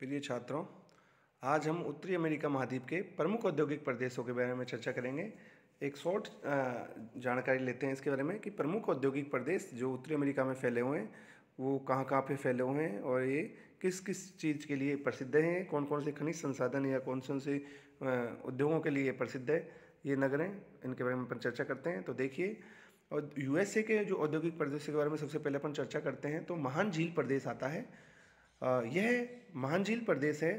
प्रिय छात्रों, आज हम उत्तरी अमेरिका महाद्वीप के प्रमुख औद्योगिक प्रदेशों के बारे में चर्चा करेंगे। एक शॉर्ट जानकारी लेते हैं इसके बारे में कि प्रमुख औद्योगिक प्रदेश जो उत्तरी अमेरिका में फैले हुए हैं वो कहाँ कहाँ पे फैले हुए हैं और ये किस किस चीज़ के लिए प्रसिद्ध हैं, कौन कौन से खनिज संसाधन या कौन कौन से उद्योगों के लिए प्रसिद्ध है ये नगर हैं, इनके बारे में अपन चर्चा करते हैं। तो देखिए, और यूएसए के जो औद्योगिक प्रदेश के बारे में सबसे पहले अपन चर्चा करते हैं तो महान झील प्रदेश आता है। यह महान झील प्रदेश है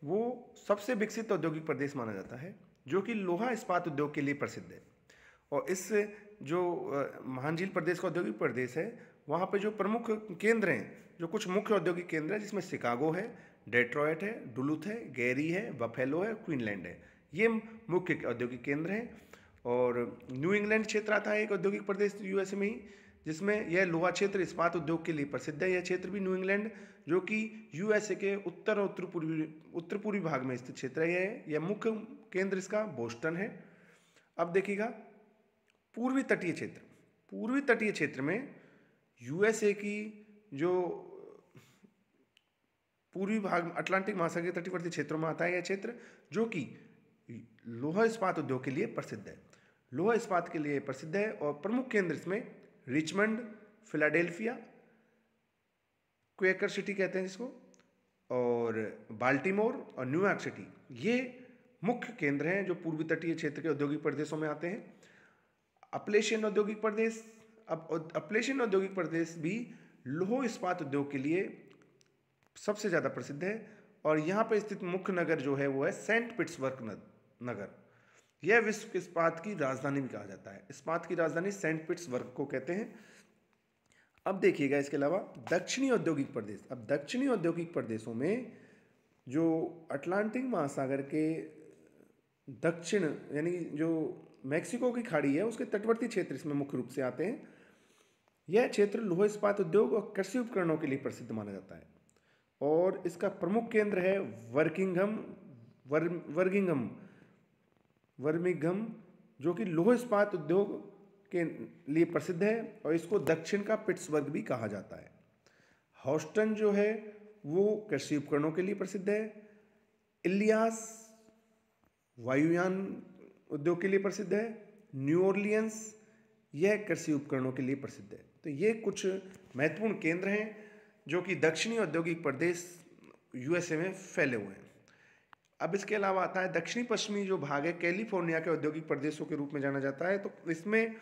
वो सबसे विकसित औद्योगिक प्रदेश माना जाता है जो कि लोहा इस्पात उद्योग के लिए प्रसिद्ध है। और इस जो महान झील प्रदेश का औद्योगिक प्रदेश है वहाँ पे जो प्रमुख केंद्र हैं, जो कुछ मुख्य औद्योगिक केंद्र हैं जिसमें शिकागो है, डेट्रॉयट है, डुलुथ है, गैरी है, बफेलो है, क्वीनलैंड है, ये मुख्य औद्योगिक केंद्र हैं। और न्यू इंग्लैंड क्षेत्र आता है एक औद्योगिक प्रदेश यूएसए में ही, जिसमें यह लोहा क्षेत्र इस्पात उद्योग के लिए प्रसिद्ध है। यह क्षेत्र भी न्यू इंग्लैंड जो कि यूएसए के उत्तर और उत्तर पूर्वी भाग में स्थित क्षेत्र है। यह मुख्य केंद्र इसका बोस्टन है। अब देखिएगा पूर्वी तटीय क्षेत्र, पूर्वी तटीय क्षेत्र में यूएसए की जो पूर्वी भाग अटलांटिक महासागर के तटवर्ती क्षेत्रों में आता है यह क्षेत्र, जो कि लोहा इस्पात उद्योग के लिए प्रसिद्ध है। लोहा इस्पात के लिए प्रसिद्ध है और प्रमुख केंद्र इसमें रिचमंड, फिलाडेल्फिया, क्वेकर सिटी कहते हैं जिसको, और बाल्टीमोर और न्यूयॉर्क सिटी, ये मुख्य केंद्र हैं जो पूर्वी तटीय क्षेत्र के औद्योगिक प्रदेशों में आते हैं। अपलेशियन औद्योगिक प्रदेश, अब अपलेशियन औद्योगिक प्रदेश भी लोह इस्पात उद्योग के लिए सबसे ज़्यादा प्रसिद्ध है। और यहाँ पर स्थित मुख्य नगर जो है वो है सेंट पीटर्सबर्ग नगर। यह विश्व इस्पात की राजधानी भी कहा जाता है। इस्पात की राजधानी सेंट पीटर्सबर्ग को कहते हैं। अब देखिएगा इसके अलावा दक्षिणी औद्योगिक प्रदेश। अब दक्षिणी औद्योगिक प्रदेशों में जो अटलांटिक महासागर के दक्षिण यानी जो मैक्सिको की खाड़ी है उसके तटवर्ती क्षेत्र इसमें मुख्य रूप से आते हैं। यह क्षेत्र लोह इस्पात उद्योग और कृषि उपकरणों के लिए प्रसिद्ध माना जाता है और इसका प्रमुख केंद्र है वर्मिंघम जो कि लोह इस्पात उद्योग के लिए प्रसिद्ध है और इसको दक्षिण का पिट्सबर्ग भी कहा जाता है। ह्यूस्टन जो है वो कृषि उपकरणों के लिए प्रसिद्ध है। इलियास वायुयान उद्योग के लिए प्रसिद्ध है। न्यू ऑरलियंस यह कृषि उपकरणों के लिए प्रसिद्ध है। तो ये कुछ महत्वपूर्ण केंद्र हैं जो कि दक्षिणी औद्योगिक प्रदेश यूएसए में फैले हुए हैं। अब इसके अलावा आता है दक्षिणी पश्चिमी जो भाग है कैलिफोर्निया के औद्योगिक प्रदेशों के रूप में जाना जाता है। तो इसमें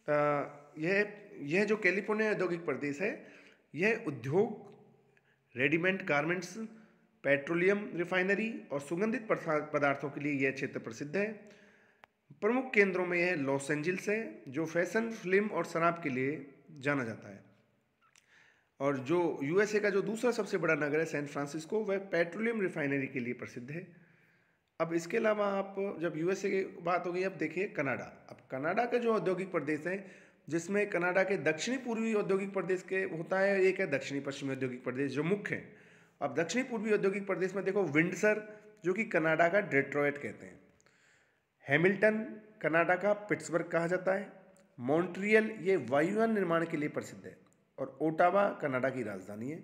यह जो कैलिफोर्निया औद्योगिक प्रदेश है यह उद्योग, रेडीमेड गारमेंट्स, पेट्रोलियम रिफाइनरी और सुगंधित पदार्थों के लिए यह क्षेत्र प्रसिद्ध है। प्रमुख केंद्रों में यह लॉस एंजल्स है जो फैशन, फिल्म और शराब के लिए जाना जाता है। और जो यूएसए का जो दूसरा सबसे बड़ा नगर है सैन फ्रांसिस्को, वह पेट्रोलियम रिफाइनरी के लिए प्रसिद्ध है। अब इसके अलावा आप जब यूएसए की बात होगी, अब देखिए कनाडा। अब कनाडा का जो औद्योगिक प्रदेश है जिसमें कनाडा के दक्षिणी पूर्वी औद्योगिक प्रदेश के होता है, एक है दक्षिणी पश्चिमी औद्योगिक प्रदेश जो मुख्य है। अब दक्षिणी पूर्वी औद्योगिक प्रदेश में देखो विंडसर जो कि कनाडा का डेट्रॉयट कहते हैं, हैमिल्टन कनाडा का पिट्सबर्ग कहा जाता है, मॉन्ट्रियल ये वायुयान निर्माण के लिए प्रसिद्ध है और ओटावा कनाडा की राजधानी है।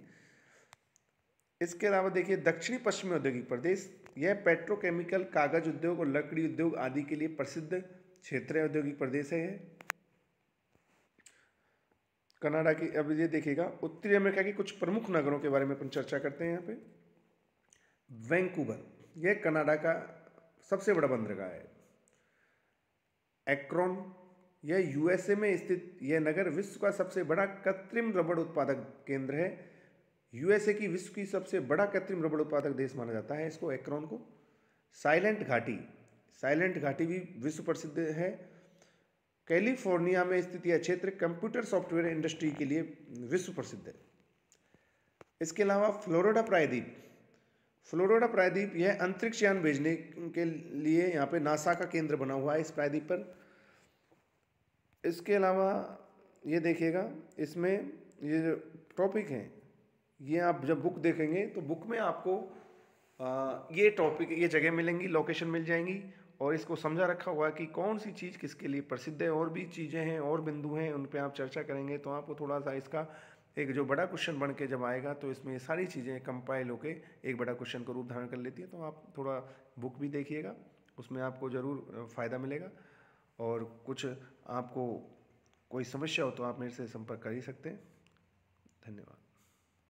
इसके अलावा देखिए दक्षिणी पश्चिमी औद्योगिक प्रदेश, यह पेट्रोकेमिकल, कागज उद्योग और लकड़ी उद्योग आदि के लिए प्रसिद्ध क्षेत्र है, औद्योगिक प्रदेश है कनाडा की। अब ये देखिएगा उत्तरी अमेरिका के कुछ प्रमुख नगरों के बारे में अपन चर्चा करते हैं। यहाँ पे वैंकूवर, यह कनाडा का सबसे बड़ा बंदरगाह है। एक्रोन, यह यूएसए में स्थित यह नगर विश्व का सबसे बड़ा कृत्रिम रबड़ उत्पादक केंद्र है। यूएसए की विश्व की सबसे बड़ा कृत्रिम रबड़ उत्पादक देश माना जाता है इसको, एक्रोन को। साइलेंट घाटी, साइलेंट घाटी भी विश्व प्रसिद्ध है। कैलिफोर्निया में स्थित यह क्षेत्र कंप्यूटर सॉफ्टवेयर इंडस्ट्री के लिए विश्व प्रसिद्ध है। इसके अलावा फ्लोरिडा प्रायद्वीप, फ्लोरिडा प्रायद्वीप यह अंतरिक्ष यान भेजने के लिए यहाँ पे नासा का केंद्र बना हुआ है इस प्रायद्वीप पर। इसके अलावा ये देखिएगा इसमें ये जो टॉपिक हैं ये आप जब बुक देखेंगे तो बुक में आपको ये टॉपिक, ये जगह मिलेंगी, लोकेशन मिल जाएंगी और इसको समझा रखा हुआ है कि कौन सी चीज़ किसके लिए प्रसिद्ध है। और भी चीज़ें हैं और बिंदु हैं उन पे आप चर्चा करेंगे तो आपको थोड़ा सा इसका एक जो बड़ा क्वेश्चन बन के जब आएगा तो इसमें ये सारी चीज़ें कंपाइल होके एक बड़ा क्वेश्चन का रूप धारण कर लेती है। तो आप थोड़ा बुक भी देखिएगा, उसमें आपको ज़रूर फ़ायदा मिलेगा। और कुछ आपको कोई समस्या हो तो आप मेरे से संपर्क कर ही सकते हैं। धन्यवाद।